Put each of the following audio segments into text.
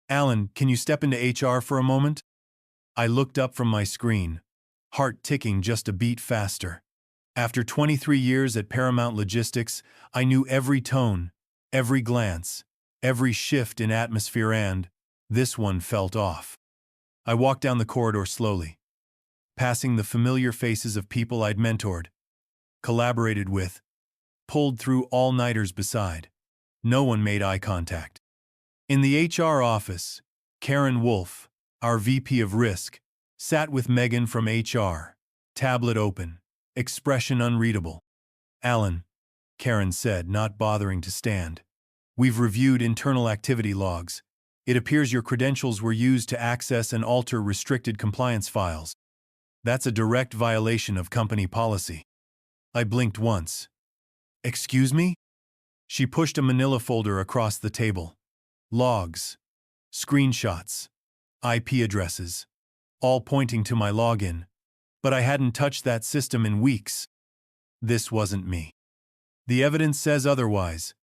Alan, can you step into HR for a moment? I looked up from my screen, heart ticking just a beat faster. After 23 years at Paramount Logistics, I knew every tone, every glance, every shift in atmosphere, and this one felt off. I walked down the corridor slowly, passing the familiar faces of people I'd mentored, collaborated with, pulled through all-nighters beside. No one made eye contact. In the HR office, Karen Wolfe, our VP of Risk, sat with Megan from HR, tablet open, expression unreadable. Alan, Karen said, not bothering to stand. We've reviewed internal activity logs. It appears your credentials were used to access and alter restricted compliance files. That's a direct violation of company policy. I blinked once. Excuse me? She pushed a manila folder across the table. Logs, screenshots, IP addresses, all pointing to my login. But I hadn't touched that system in weeks. This wasn't me. The evidence says otherwise,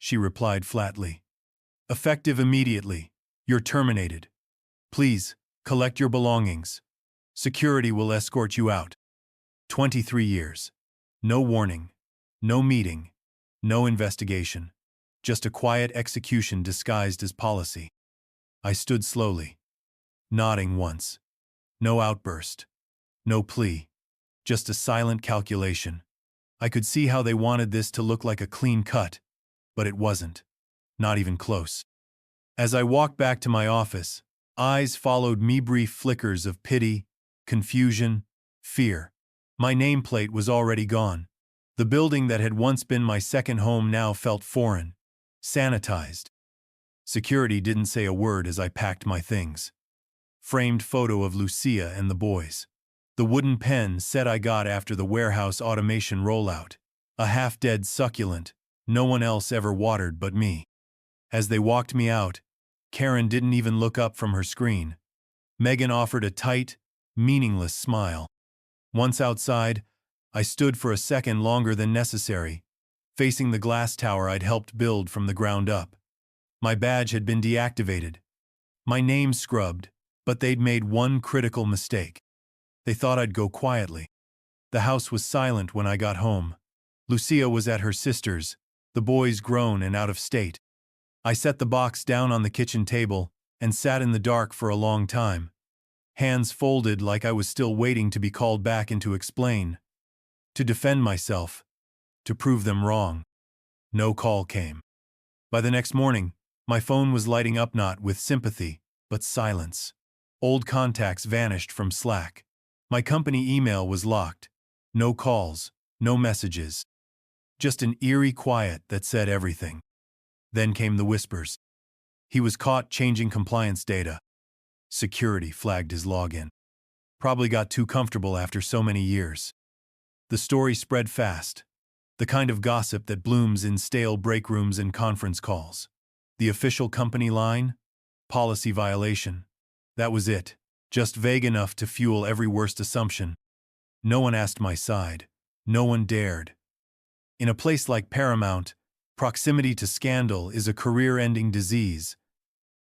she replied flatly. Effective immediately. You're terminated. Please, collect your belongings. Security will escort you out. 23 years. No warning. No meeting. No investigation. Just a quiet execution disguised as policy. I stood slowly, nodding once. No outburst. No plea. Just a silent calculation. I could see how they wanted this to look like a clean cut, but it wasn't. Not even close. As I walked back to my office, eyes followed me, brief flickers of pity, confusion, fear. My nameplate was already gone. The building that had once been my second home now felt foreign, sanitized. Security didn't say a word as I packed my things. Framed photo of Lucia and the boys. The wooden pen set I got after the warehouse automation rollout. A half-dead succulent no one else ever watered but me. As they walked me out, Karen didn't even look up from her screen. Megan offered a tight, meaningless smile. Once outside, I stood for a second longer than necessary, facing the glass tower I'd helped build from the ground up. My badge had been deactivated. My name scrubbed, but they'd made one critical mistake. They thought I'd go quietly. The house was silent when I got home. Lucia was at her sister's, the boys grown and out of state. I set the box down on the kitchen table and sat in the dark for a long time, hands folded like I was still waiting to be called back in to explain, to defend myself, to prove them wrong. No call came. By the next morning, my phone was lighting up not with sympathy, but silence. Old contacts vanished from Slack. My company email was locked. No calls, no messages. Just an eerie quiet that said everything. Then came the whispers. He was caught changing compliance data. Security flagged his login. Probably got too comfortable after so many years. The story spread fast. The kind of gossip that blooms in stale break rooms and conference calls. The official company line? Policy violation. That was it. Just vague enough to fuel every worst assumption. No one asked my side. No one dared. In a place like Paramount, proximity to scandal is a career-ending disease.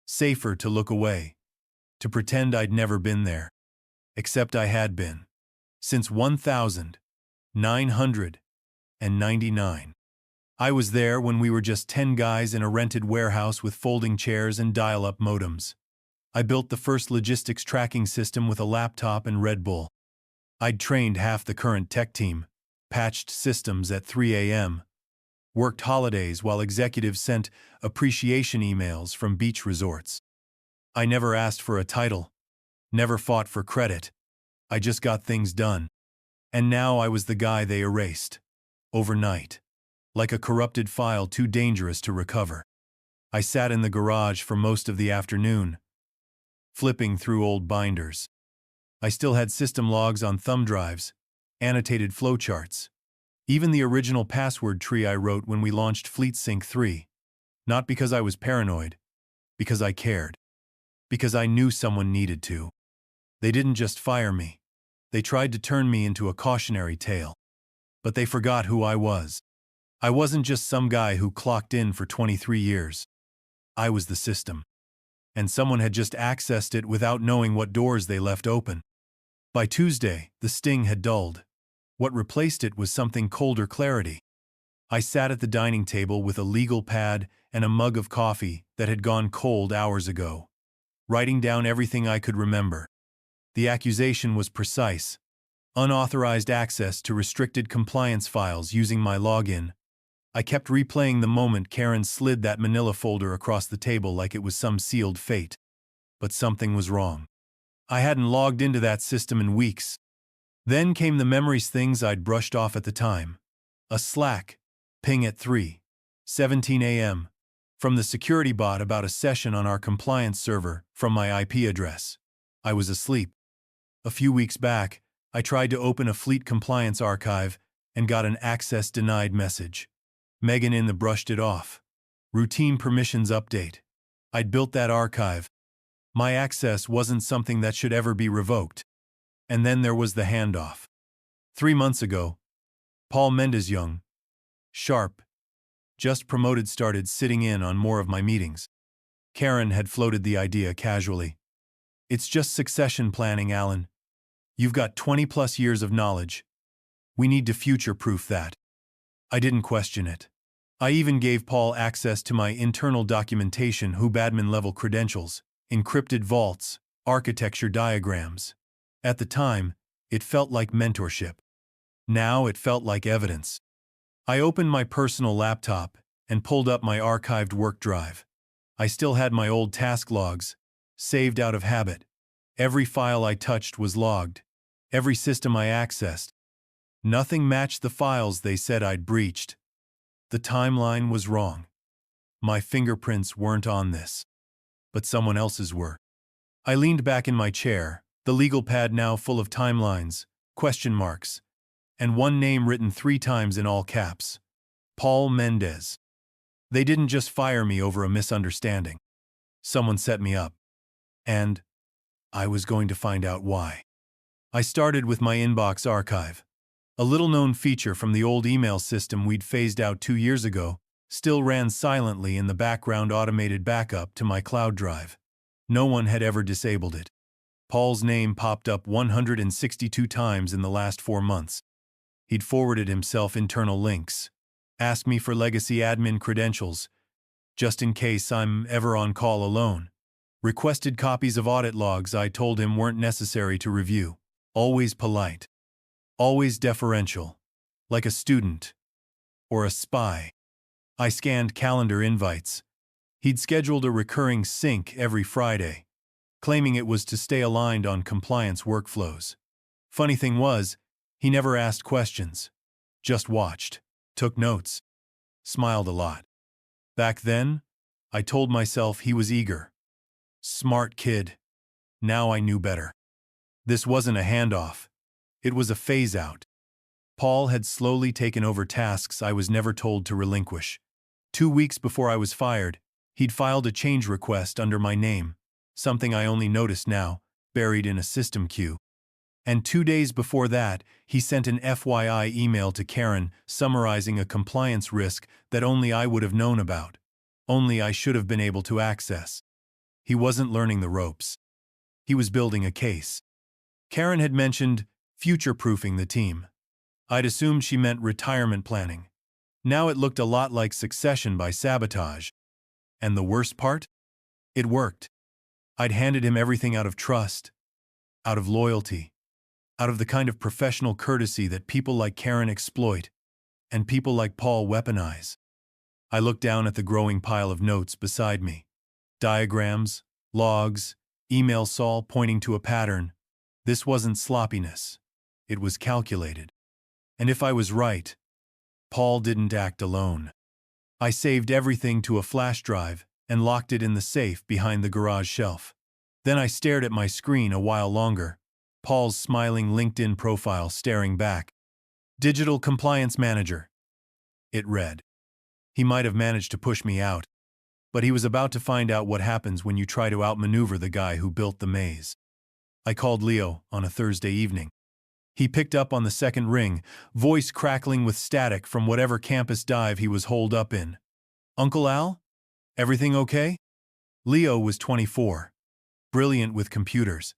Safer to look away. To pretend I'd never been there. Except I had been. Since 1999. I was there when we were just 10 guys in a rented warehouse with folding chairs and dial-up modems. I built the first logistics tracking system with a laptop and Red Bull. I'd trained half the current tech team, patched systems at 3 a.m., worked holidays while executives sent appreciation emails from beach resorts. I never asked for a title, never fought for credit. I just got things done. And now I was the guy they erased. Overnight. Like a corrupted file too dangerous to recover. I sat in the garage for most of the afternoon, flipping through old binders. I still had system logs on thumb drives, annotated flowcharts, even the original password tree I wrote when we launched FleetSync 3. Not because I was paranoid, because I cared. Because I knew someone needed to. They didn't just fire me. They tried to turn me into a cautionary tale. But they forgot who I was. I wasn't just some guy who clocked in for 23 years. I was the system. and someone had just accessed it without knowing what doors they left open. By Tuesday, the sting had dulled. What replaced it was something colder clarity. I sat at the dining table with a legal pad and a mug of coffee that had gone cold hours ago, writing down everything I could remember. The accusation was precise: unauthorized access to restricted compliance files using my login. I kept replaying the moment Karen slid that manila folder across the table like it was some sealed fate. But something was wrong. I hadn't logged into that system in weeks. Then came the memories, things I'd brushed off at the time. A Slack ping at 3:17 a.m. from the security bot about a session on our compliance server from my IP address. I was asleep. A few weeks back, I tried to open a fleet compliance archive and got an access denied message. Megan in the brushed it off. Routine permissions update. I'd built that archive. My access wasn't something that should ever be revoked. And then there was the handoff. 3 months ago, Paul Mendes, young, sharp, just promoted, started sitting in on more of my meetings. Karen had floated the idea casually. "It's just succession planning, Alan. You've got 20+ years of knowledge. We need to future-proof that." I didn't question it. I even gave Paul access to my internal documentation, admin-level credentials, encrypted vaults, architecture diagrams. At the time, it felt like mentorship. Now it felt like evidence. I opened my personal laptop and pulled up my archived work drive. I still had my old task logs, saved out of habit. Every file I touched was logged. Every system I accessed. Nothing matched the files they said I'd breached. The timeline was wrong. My fingerprints weren't on this. But someone else's were. I leaned back in my chair, the legal pad now full of timelines, question marks, and one name written 3 times in all caps: Paul Mendes. They didn't just fire me over a misunderstanding. Someone set me up. And I was going to find out why. I started with my inbox archive. A little-known feature from the old email system we'd phased out 2 years ago still ran silently in the background, automated backup to my cloud drive. No one had ever disabled it. Paul's name popped up 162 times in the last 4 months. He'd forwarded himself internal links, asked me for legacy admin credentials, just in case I'm ever on call alone, requested copies of audit logs I told him weren't necessary to review. Always polite. Always deferential. Like a student. Or a spy. I scanned calendar invites. He'd scheduled a recurring sync every Friday, claiming it was to stay aligned on compliance workflows. Funny thing was, he never asked questions. Just watched, took notes, smiled a lot. Back then, I told myself he was eager. Smart kid. Now I knew better. This wasn't a handoff. It was a phase-out. Paul had slowly taken over tasks I was never told to relinquish. 2 weeks before I was fired, he'd filed a change request under my name, something I only noticed now, buried in a system queue. And 2 days before that, he sent an FYI email to Karen summarizing a compliance risk that only I would have known about, only I should have been able to access. He wasn't learning the ropes. He was building a case. Karen had mentioned future-proofing the team. I'd assumed she meant retirement planning. Now it looked a lot like succession by sabotage. And the worst part? It worked. I'd handed him everything out of trust, out of loyalty, out of the kind of professional courtesy that people like Karen exploit, and people like Paul weaponize. I looked down at the growing pile of notes beside me. Diagrams, logs, emails all pointing to a pattern. This wasn't sloppiness. It was calculated. And if I was right, Paul didn't act alone. I saved everything to a flash drive and locked it in the safe behind the garage shelf. Then I stared at my screen a while longer, Paul's smiling LinkedIn profile staring back. Digital Compliance Manager. It read. He might have managed to push me out, but he was about to find out what happens when you try to outmaneuver the guy who built the maze. I called Leo on a Thursday evening. He picked up on the second ring, voice crackling with static from whatever campus dive he was holed up in. "Uncle Al? Everything okay?" Leo was 24, brilliant with computers,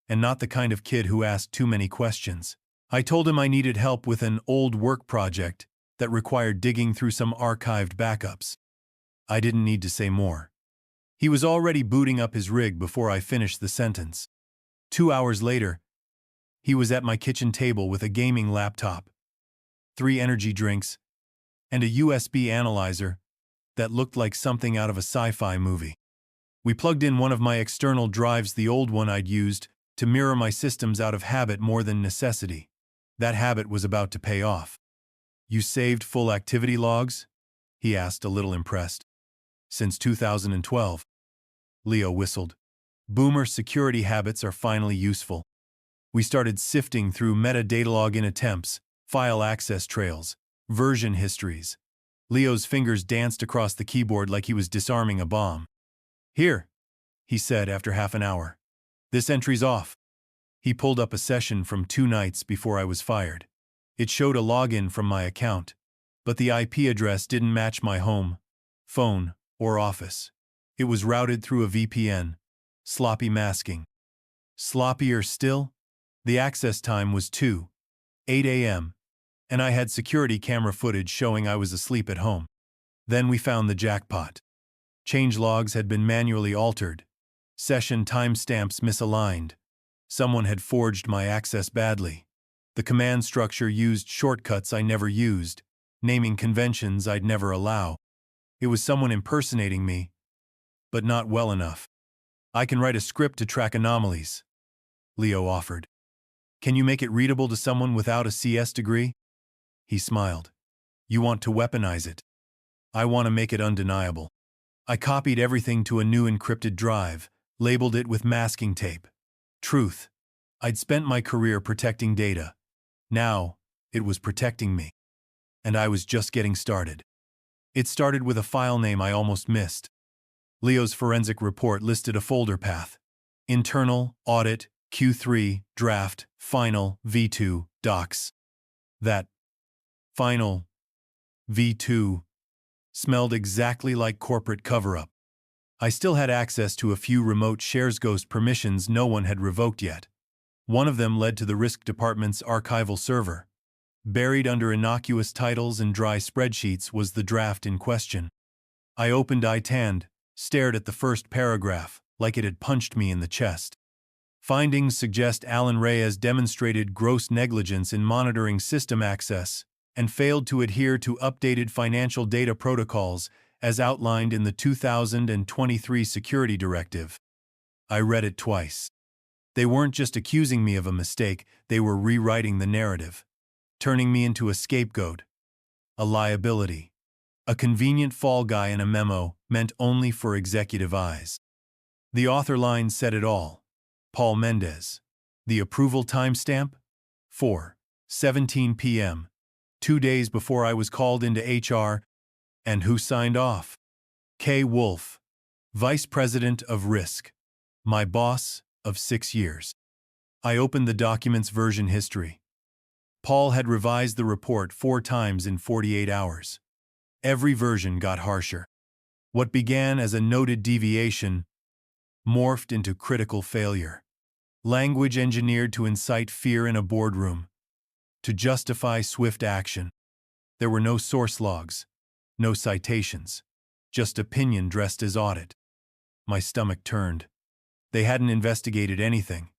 and not the kind of kid who asked too many questions. I told him I needed help with an old work project that required digging through some archived backups. I didn't need to say more. He was already booting up his rig before I finished the sentence. 2 hours later, he was at my kitchen table with a gaming laptop, 3 energy drinks, and a USB analyzer that looked like something out of a sci-fi movie. We plugged in one of my external drives, the old one I'd used, to mirror my systems out of habit more than necessity. That habit was about to pay off. "You saved full activity logs?" he asked, a little impressed. "Since 2012. Leo whistled. Boomer security habits are finally useful. We started sifting through metadata login attempts, file access trails, version histories. Leo's fingers danced across the keyboard like he was disarming a bomb. "Here," he said after half an hour. "This entry's off." He pulled up a session from 2 nights before I was fired. It showed a login from my account, but the IP address didn't match my home, phone, or office. It was routed through a VPN. Sloppy masking. Sloppier still, the access time was 2:08 a.m., and I had security camera footage showing I was asleep at home. Then we found the jackpot. Changelogs had been manually altered. Session timestamps misaligned. Someone had forged my access badly. The command structure used shortcuts I never used, naming conventions I'd never allow. It was someone impersonating me, but not well enough. "I can write a script to track anomalies," Leo offered. "Can you make it readable to someone without a CS degree?" He smiled. "You want to weaponize it. I want to make it undeniable." I copied everything to a new encrypted drive, labeled it with masking tape. Truth. I'd spent my career protecting data. Now, it was protecting me. And I was just getting started. It started with a file name I almost missed. Leo's forensic report listed a folder path. Internal, Audit, Q3, Draft, Final, V2, Docs. That Final, V2, smelled exactly like corporate cover-up. I still had access to a few remote shares ghost permissions no one had revoked yet. One of them led to the risk department's archival server. Buried under innocuous titles and dry spreadsheets was the draft in question. I opened ITAND, stared at the first paragraph, like it had punched me in the chest. Findings suggest Alan Reyes demonstrated gross negligence in monitoring system access and failed to adhere to updated financial data protocols as outlined in the 2023 Security Directive. I read it twice. They weren't just accusing me of a mistake, they were rewriting the narrative, turning me into a scapegoat, a liability, a convenient fall guy in a memo meant only for executive eyes. The author line said it all. Paul Mendez. The approval timestamp? 4:17 p.m., 2 days before I was called into HR. And who signed off? K. Wolf, Vice President of Risk, my boss of 6 years. I opened the document's version history. Paul had revised the report 4 times in 48 hours. Every version got harsher. What began as a noted deviation morphed into critical failure. Language engineered to incite fear in a boardroom, to justify swift action. There were no source logs, no citations, just opinion dressed as audit. My stomach turned. They hadn't investigated anything.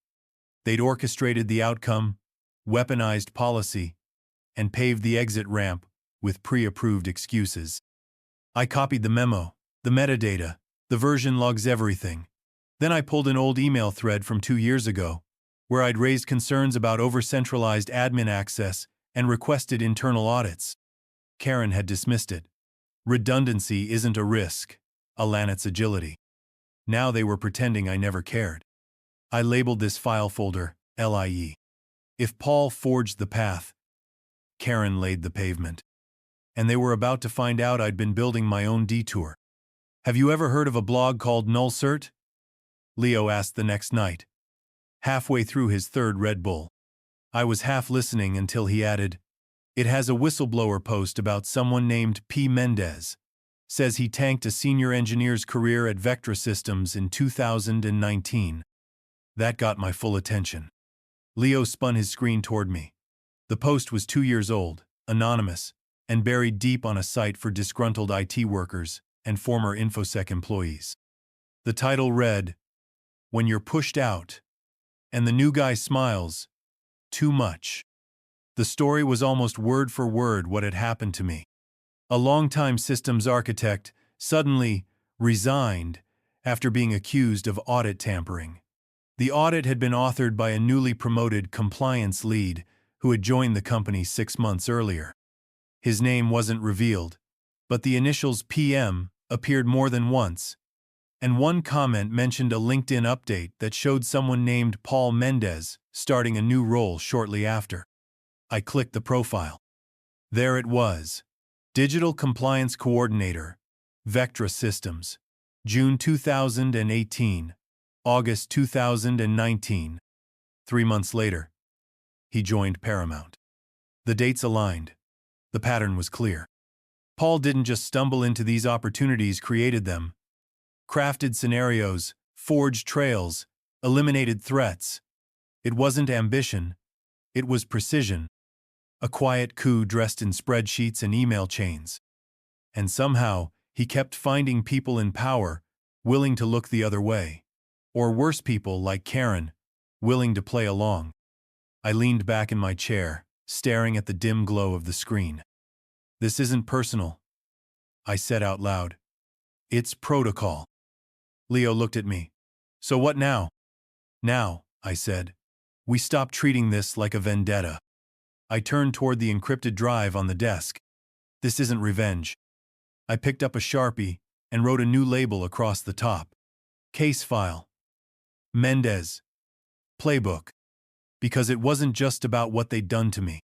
They'd orchestrated the outcome, weaponized policy, and paved the exit ramp with pre-approved excuses. I copied the memo, the metadata, the version logs, everything. Then I pulled an old email thread from 2 years ago, where I'd raised concerns about over-centralized admin access and requested internal audits. Karen had dismissed it. Redundancy isn't a risk, Alan, it's agility. Now they were pretending I never cared. I labeled this file folder LIE. If Paul forged the path, Karen laid the pavement. And they were about to find out I'd been building my own detour. "Have you ever heard of a blog called NullCert?" Leo asked the next night, halfway through his 3rd Red Bull. I was half listening until he added, "It has a whistleblower post about someone named P. Mendez. Says he tanked a senior engineer's career at Vectra Systems in 2019. That got my full attention. Leo spun his screen toward me. The post was 2 years old, anonymous, and buried deep on a site for disgruntled IT workers and former InfoSec employees. The title read, "When You're Pushed Out," and the new guy smiles, "Too much." The story was almost word for word what had happened to me. A longtime systems architect suddenly resigned after being accused of audit tampering. The audit had been authored by a newly promoted compliance lead who had joined the company 6 months earlier. His name wasn't revealed, but the initials PM appeared more than once, and one comment mentioned a LinkedIn update that showed someone named Paul Mendez starting a new role shortly after. I clicked the profile. There it was. Digital Compliance Coordinator, Vectra Systems, June 2018, August 2019. 3 months later, he joined Paramount. The dates aligned. The pattern was clear. Paul didn't just stumble into these opportunities, created them. Crafted scenarios, forged trails, eliminated threats. It wasn't ambition. It was precision. A quiet coup dressed in spreadsheets and email chains. And somehow, he kept finding people in power, willing to look the other way. Or worse, people like Karen, willing to play along. I leaned back in my chair, staring at the dim glow of the screen. "This isn't personal," I said out loud. "It's protocol." Leo looked at me. "So what now?" "Now," I said, "we stop treating this like a vendetta." I turned toward the encrypted drive on the desk. "This isn't revenge." I picked up a Sharpie and wrote a new label across the top. "Case file. Mendez. Playbook." Because it wasn't just about what they'd done to me.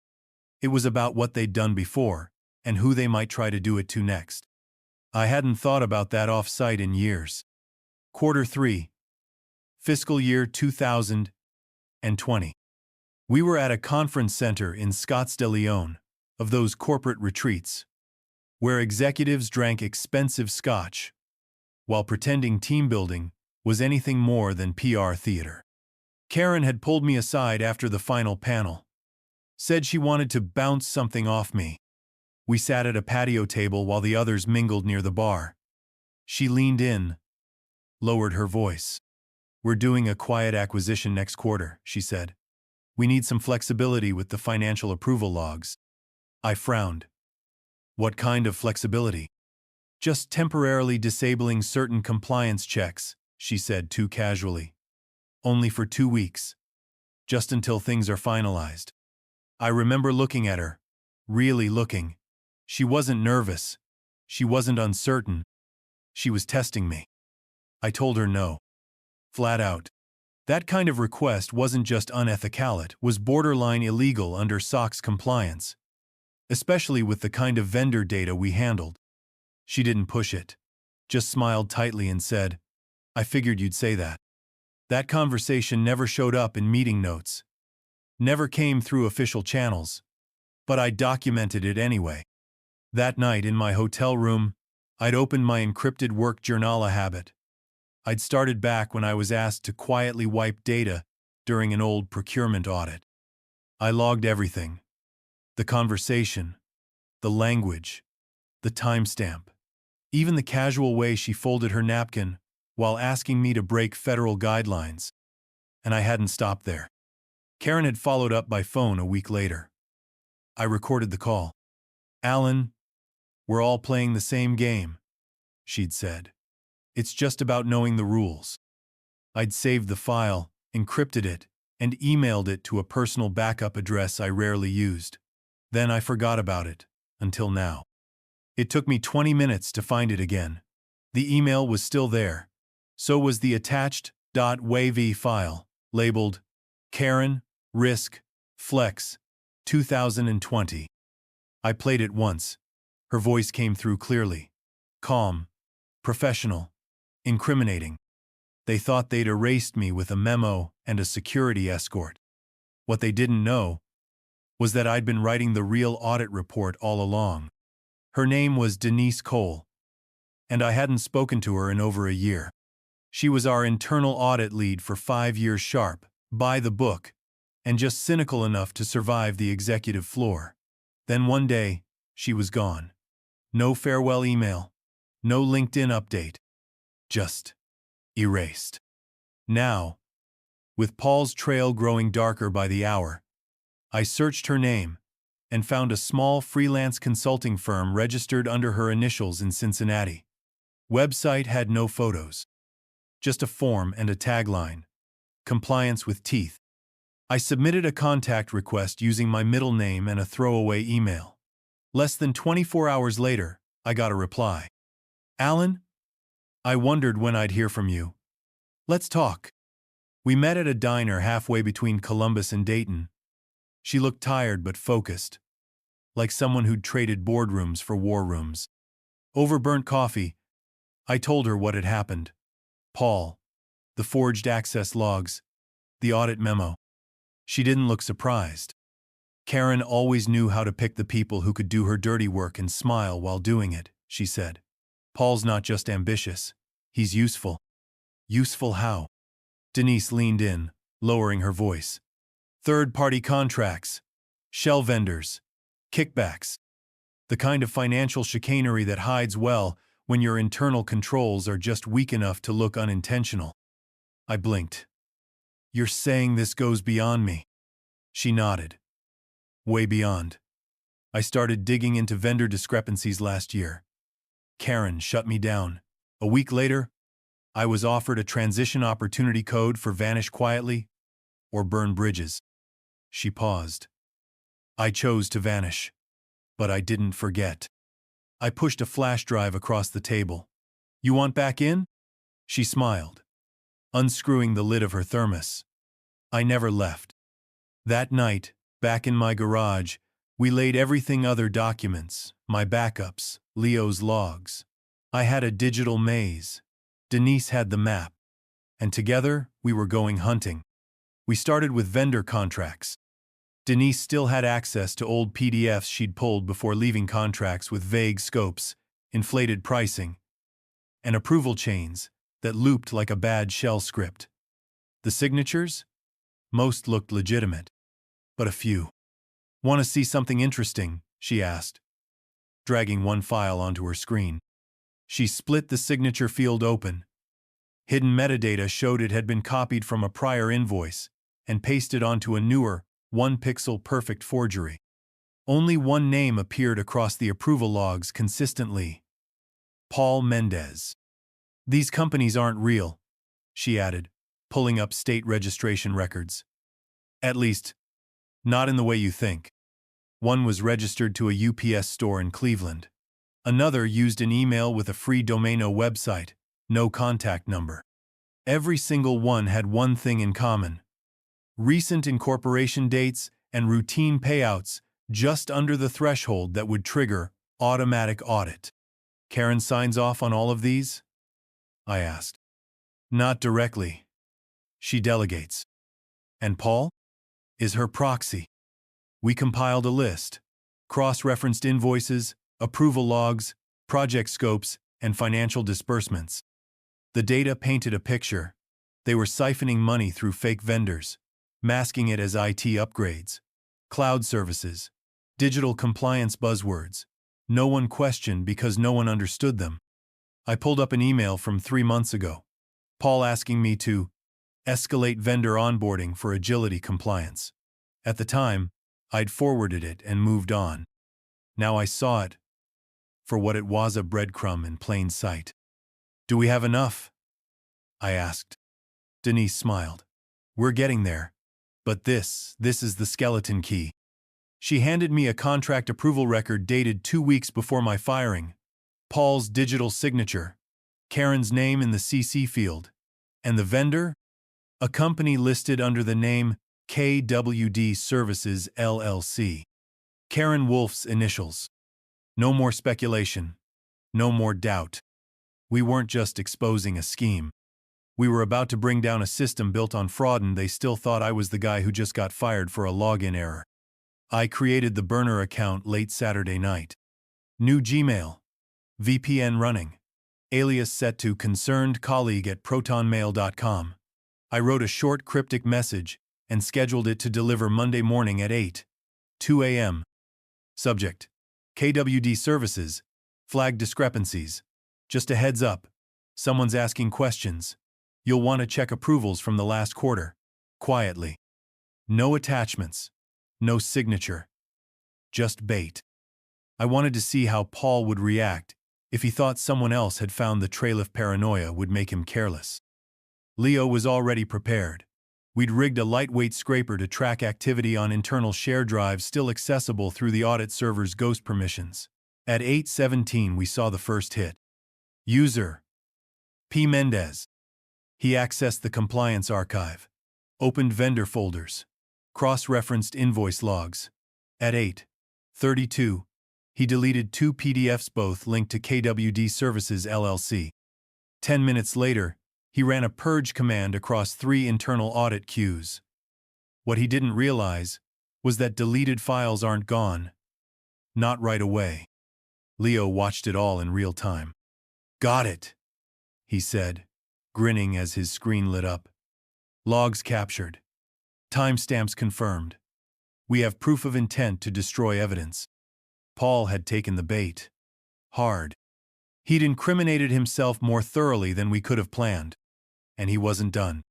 It was about what they'd done before, and who they might try to do it to next. I hadn't thought about that off-site in years. Quarter 3. Fiscal year 2020. We were at a conference center in Scottsdale, of those corporate retreats, where executives drank expensive scotch, while pretending team building was anything more than PR theater. Karen had pulled me aside after the final panel. Said she wanted to bounce something off me. We sat at a patio table while the others mingled near the bar. She leaned in, lowered her voice. "We're doing a quiet acquisition next quarter," she said. "We need some flexibility with the financial approval logs." I frowned. "What kind of flexibility?" "Just temporarily disabling certain compliance checks," she said too casually. "Only for 2 weeks. Just until things are finalized." I remember looking at her, really looking. She wasn't nervous. She wasn't uncertain. She was testing me. I told her no. Flat out. That kind of request wasn't just unethical, it was borderline illegal under SOX compliance. Especially with the kind of vendor data we handled. She didn't push it. Just smiled tightly and said, "I figured you'd say that." That conversation never showed up in meeting notes. Never came through official channels. But I documented it anyway. That night in my hotel room, I'd opened my encrypted work journal habit. I'd started back when I was asked to quietly wipe data during an old procurement audit. I logged everything. The conversation, the language, the timestamp, even the casual way she folded her napkin while asking me to break federal guidelines. And I hadn't stopped there. Karen had followed up by phone a week later. I recorded the call. "Alan, we're all playing the same game," she'd said. "It's just about knowing the rules." I'd saved the file, encrypted it, and emailed it to a personal backup address I rarely used. Then I forgot about it, until now. It took me 20 minutes to find it again. The email was still there. So was the attached .wav file, labeled Karen, Risk, Flex, 2020. I played it once. Her voice came through clearly. Calm, professional, incriminating. They thought they'd erased me with a memo and a security escort. What they didn't know was that I'd been writing the real audit report all along. Her name was Denise Cole. and I hadn't spoken to her in over a year. She was our internal audit lead for 5 years sharp, by the book, and just cynical enough to survive the executive floor. Then one day, she was gone. No farewell email, no LinkedIn update. Just erased. Now, with Paul's trail growing darker by the hour, I searched her name and found a small freelance consulting firm registered under her initials in Cincinnati. Website had no photos. Just a form and a tagline. Compliance with teeth. I submitted a contact request using my middle name and a throwaway email. Less than 24 hours later, I got a reply. Alan? I wondered when I'd hear from you. Let's talk. We met at a diner halfway between Columbus and Dayton. She looked tired but focused, like someone who'd traded boardrooms for war rooms. Over burnt coffee, I told her what had happened. Paul, the forged access logs, the audit memo. She didn't look surprised. Karen always knew how to pick the people who could do her dirty work and smile while doing it, she said. Paul's not just ambitious, he's useful. Useful how? Denise leaned in, lowering her voice. Third-party contracts, shell vendors, kickbacks. The kind of financial chicanery that hides well when your internal controls are just weak enough to look unintentional. I blinked. You're saying this goes beyond me? She nodded. Way beyond. I started digging into vendor discrepancies last year. Karen shut me down. A week later, I was offered a transition opportunity code for vanish quietly or burn bridges. She paused. I chose to vanish, but I didn't forget. I pushed a flash drive across the table. You want back in? She smiled, unscrewing the lid of her thermos. I never left. That night, back in my garage, we laid everything other documents, my backups, Leo's logs. I had a digital maze. Denise had the map. And together, we were going hunting. We started with vendor contracts. Denise still had access to old PDFs she'd pulled before leaving contracts with vague scopes, inflated pricing, and approval chains that looped like a bad shell script. The signatures? Most looked legitimate, but a few. Want to see something interesting? She asked, dragging one file onto her screen. She split the signature field open. Hidden metadata showed it had been copied from a prior invoice and pasted onto a newer, one-pixel perfect forgery. Only one name appeared across the approval logs consistently. Paul Mendez. These companies aren't real, she added, pulling up state registration records. At least, not in the way you think. One was registered to a UPS store in Cleveland. Another used an email with a free Domaino website, no contact number. Every single one had one thing in common: recent incorporation dates and routine payouts just under the threshold that would trigger automatic audit. Karen signs off on all of these? I asked. Not directly. She delegates. And Paul? Is her proxy. We compiled a list. Cross-referenced invoices, approval logs, project scopes, and financial disbursements. The data painted a picture. They were siphoning money through fake vendors, masking it as IT upgrades, cloud services, digital compliance buzzwords. No one questioned because no one understood them. I pulled up an email from 3 months ago. Paul asking me to escalate vendor onboarding for agility compliance. At the time, I'd forwarded it and moved on. Now I saw it for what it was, a breadcrumb in plain sight. Do we have enough? I asked. Denise smiled. We're getting there. But this is the skeleton key. She handed me a contract approval record dated 2 weeks before my firing. Paul's digital signature, Karen's name in the CC field, and the vendor? A company listed under the name KWD Services LLC. Karen Wolf's initials. No more speculation. No more doubt. We weren't just exposing a scheme. We were about to bring down a system built on fraud, and they still thought I was the guy who just got fired for a login error. I created the burner account late Saturday night. New Gmail. VPN running. alias set to concernedcolleague@protonmail.com. I wrote a short cryptic message and scheduled it to deliver Monday morning at 8:02 a.m. Subject: KWD Services, flag discrepancies. Just a heads up, someone's asking questions. You'll want to check approvals from the last quarter. Quietly. No attachments. No signature. Just bait. I wanted to see how Paul would react if he thought someone else had found the trail. If paranoia would make him careless. Leo was already prepared. We'd rigged a lightweight scraper to track activity on internal share drives still accessible through the audit server's ghost permissions. At 8:17 we saw the first hit. User P. Mendez. He accessed the compliance archive, opened vendor folders, cross-referenced invoice logs. At 8:32, he deleted 2 PDFs, both linked to KWD Services LLC. 10 minutes later, he ran a purge command across 3 internal audit queues. What he didn't realize was that deleted files aren't gone. Not right away. Leo watched it all in real time. "Got it," he said, grinning as his screen lit up. "Logs captured. Timestamps confirmed. We have proof of intent to destroy evidence." Paul had taken the bait. Hard. He'd incriminated himself more thoroughly than we could have planned. And he wasn't done.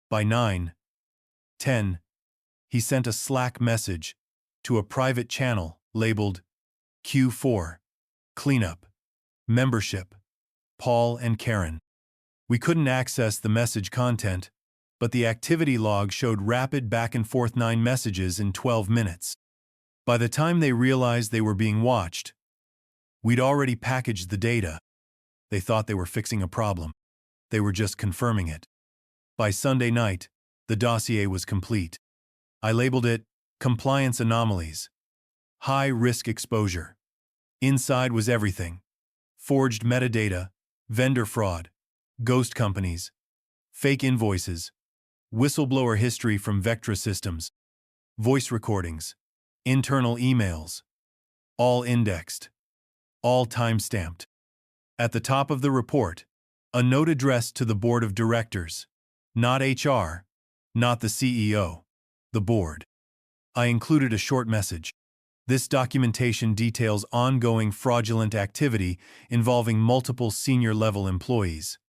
By 9:10, he sent a Slack message to a private channel labeled Q4 Cleanup Membership Paul and Karen. We couldn't access the message content, but the activity log showed rapid back-and-forth 9 messages in 12 minutes. By the time they realized they were being watched, we'd already packaged the data. They thought they were fixing a problem. They were just confirming it. By Sunday night, the dossier was complete. I labeled it Compliance Anomalies. High Risk Exposure. Inside was everything: forged metadata, vendor fraud, ghost companies, fake invoices, whistleblower history from Vectra Systems, voice recordings, internal emails, all indexed, all timestamped. At the top of the report, a note addressed to the board of directors, not HR, not the CEO, the board. I included a short message. This documentation details ongoing fraudulent activity involving multiple senior-level employees.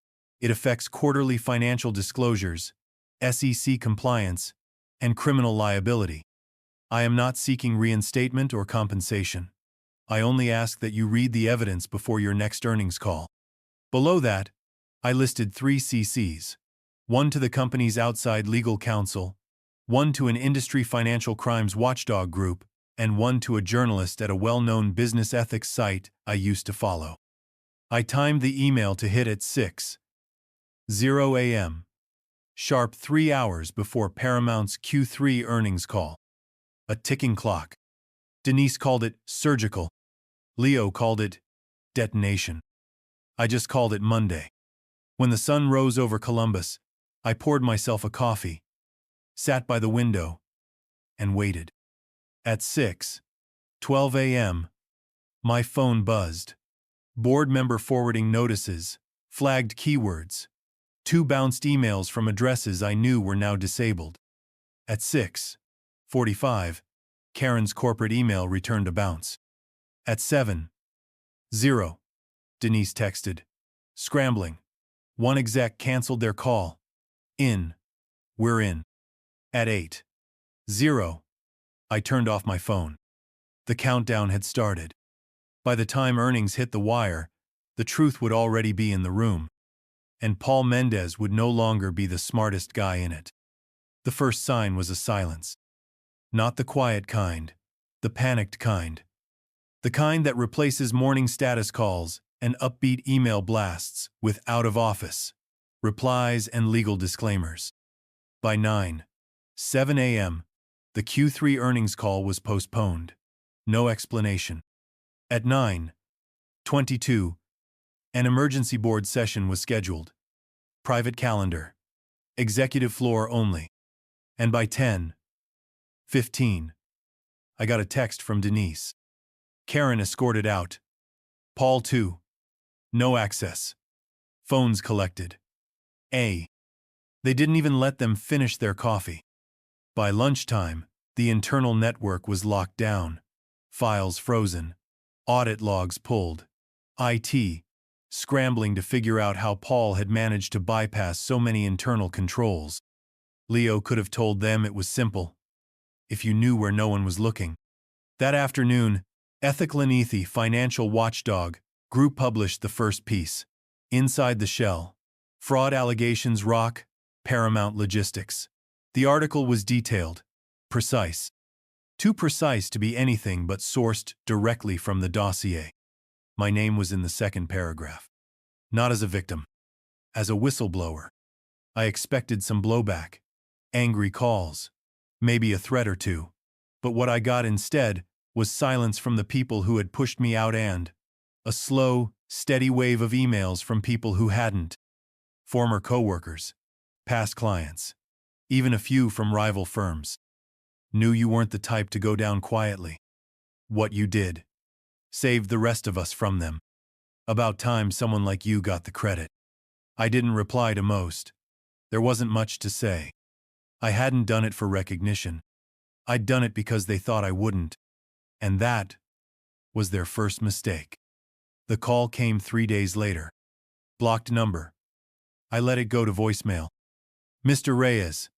It affects quarterly financial disclosures, SEC compliance, and criminal liability. I am not seeking reinstatement or compensation. I only ask that you read the evidence before your next earnings call. Below that, I listed 3 CCs, one to the company's outside legal counsel, one to an industry financial crimes watchdog group, and one to a journalist at a well-known business ethics site I used to follow. I timed the email to hit at 6:00 a.m., sharp 3 hours before Paramount's Q3 earnings call. A ticking clock. Denise called it surgical. Leo called it detonation. I just called it Monday. When the sun rose over Columbus, I poured myself a coffee, sat by the window, and waited. At 6:12 a.m., my phone buzzed. Board member forwarding notices, flagged keywords, 2 bounced emails from addresses I knew were now disabled. At 6:45, Karen's corporate email returned a bounce. At 7:00, Denise texted, scrambling. One exec canceled their call. We're in. At 8:00, I turned off my phone. The countdown had started. By the time earnings hit the wire, the truth would already be in the room. And Paul Mendez would no longer be the smartest guy in it. The first sign was a silence. Not the quiet kind, the panicked kind. The kind that replaces morning status calls and upbeat email blasts with out-of-office replies and legal disclaimers. By 9:07 a.m., the Q3 earnings call was postponed. No explanation. At 9:22, an emergency board session was scheduled. Private calendar. Executive floor only. And by 10:15, I got a text from Denise. Karen escorted out. Paul too. No access. Phones collected. They didn't even let them finish their coffee. By lunchtime, the internal network was locked down. Files frozen. Audit logs pulled. IT scrambling to figure out how Paul had managed to bypass so many internal controls. Leo could have told them it was simple, if you knew where no one was looking. That afternoon, Ethical and Ethy, financial watchdog, Group published the first piece. Inside the Shell. Fraud allegations rock Paramount Logistics. The article was detailed, precise. Too precise to be anything but sourced directly from the dossier. My name was in the second paragraph. Not as a victim. As a whistleblower. I expected some blowback. Angry calls. Maybe a threat or two. But what I got instead was silence from the people who had pushed me out and a slow, steady wave of emails from people who hadn't. Former coworkers. Past clients. Even a few from rival firms. Knew you weren't the type to go down quietly. What you did saved the rest of us from them. About time someone like you got the credit. I didn't reply to most. There wasn't much to say. I hadn't done it for recognition. I'd done it because they thought I wouldn't. And that was their first mistake. The call came 3 days later. Blocked number. I let it go to voicemail. Mr. Reyes,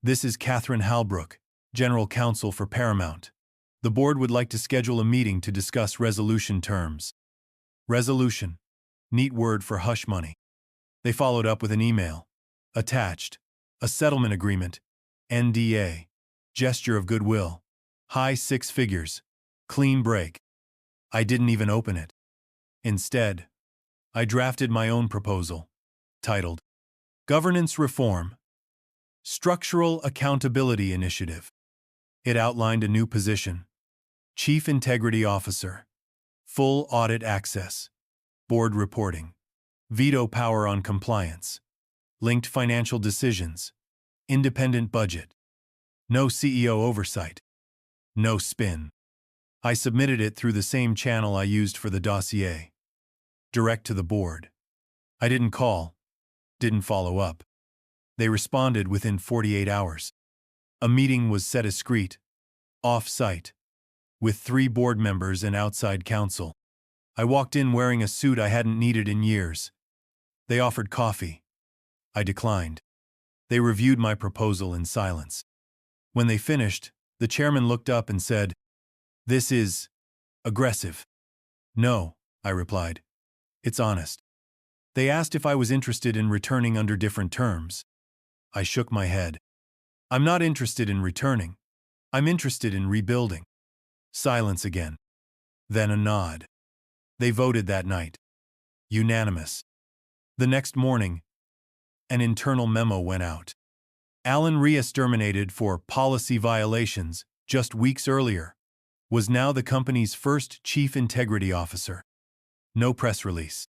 this is Catherine Halbrook, General Counsel for Paramount. The board would like to schedule a meeting to discuss resolution terms. Resolution. Neat word for hush money. They followed up with an email. Attached. A settlement agreement. NDA. Gesture of goodwill. High 6 figures. Clean break. I didn't even open it. Instead, I drafted my own proposal, titled Governance Reform. Structural Accountability Initiative. It outlined a new position. Chief Integrity Officer. Full audit access. Board reporting. Veto power on compliance. Linked financial decisions. Independent budget. No CEO oversight. No spin. I submitted it through the same channel I used for the dossier. Direct to the board. I didn't call. Didn't follow up. They responded within 48 hours. A meeting was set discreet, off-site, with 3 board members and outside counsel. I walked in wearing a suit I hadn't needed in years. They offered coffee. I declined. They reviewed my proposal in silence. When they finished, the chairman looked up and said, "This is aggressive." "No," I replied. "It's honest." They asked if I was interested in returning under different terms. I shook my head. I'm not interested in returning. I'm interested in rebuilding. Silence again. Then a nod. They voted that night. Unanimous. The next morning, an internal memo went out. Alan Reyes, terminated for policy violations just weeks earlier, was now the company's first chief integrity officer. No press release.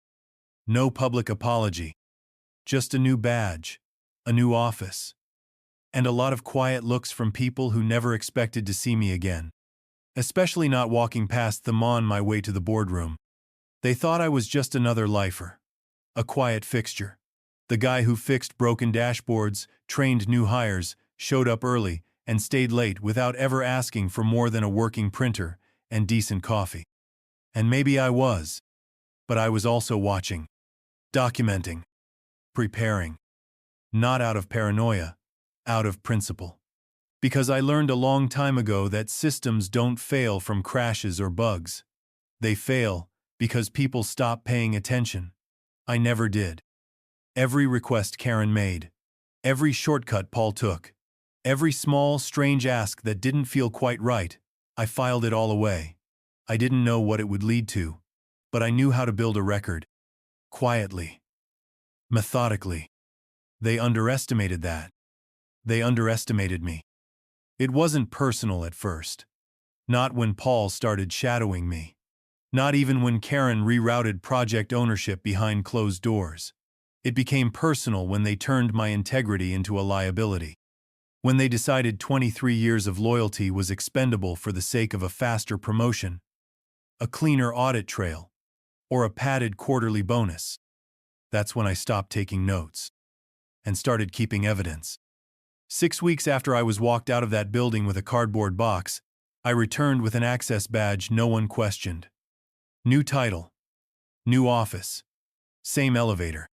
No public apology. Just a new badge, a new office, and a lot of quiet looks from people who never expected to see me again. Especially not walking past them on my way to the boardroom. They thought I was just another lifer. A quiet fixture. The guy who fixed broken dashboards, trained new hires, showed up early, and stayed late without ever asking for more than a working printer and decent coffee. And maybe I was. But I was also watching. Documenting. Preparing. Not out of paranoia, out of principle. Because I learned a long time ago that systems don't fail from crashes or bugs. They fail because people stop paying attention. I never did. Every request Karen made, every shortcut Paul took, every small, strange ask that didn't feel quite right, I filed it all away. I didn't know what it would lead to, but I knew how to build a record. Quietly. Methodically. They underestimated that. They underestimated me. It wasn't personal at first. Not when Paul started shadowing me. Not even when Karen rerouted project ownership behind closed doors. It became personal when they turned my integrity into a liability. When they decided 23 years of loyalty was expendable for the sake of a faster promotion, a cleaner audit trail, or a padded quarterly bonus. That's when I stopped taking notes and started keeping evidence. 6 weeks after I was walked out of that building with a cardboard box, I returned with an access badge no one questioned. New title, new office, same elevator.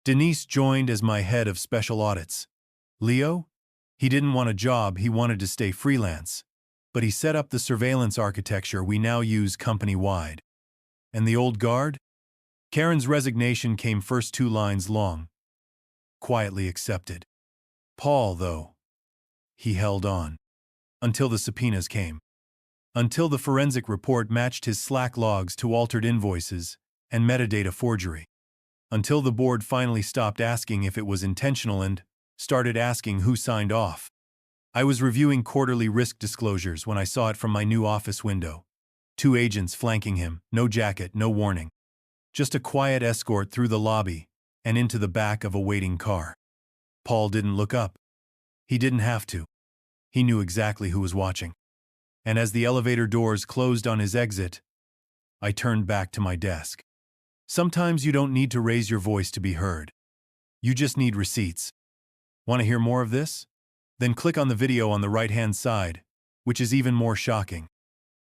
Denise joined as my head of special audits. Leo? He didn't want a job, he wanted to stay freelance. But he set up the surveillance architecture we now use company-wide. And the old guard? Karen's resignation came first 2 lines long. Quietly accepted. Paul, though, he held on. Until the subpoenas came. Until the forensic report matched his Slack logs to altered invoices and metadata forgery. Until the board finally stopped asking if it was intentional and started asking who signed off. I was reviewing quarterly risk disclosures when I saw it from my new office window. 2 agents flanking him, no jacket, no warning. Just a quiet escort through the lobby and into the back of a waiting car. Paul didn't look up. He didn't have to. He knew exactly who was watching. And as the elevator doors closed on his exit, I turned back to my desk. Sometimes you don't need to raise your voice to be heard. You just need receipts. Want to hear more of this? Then click on the video on the right-hand side, which is even more shocking.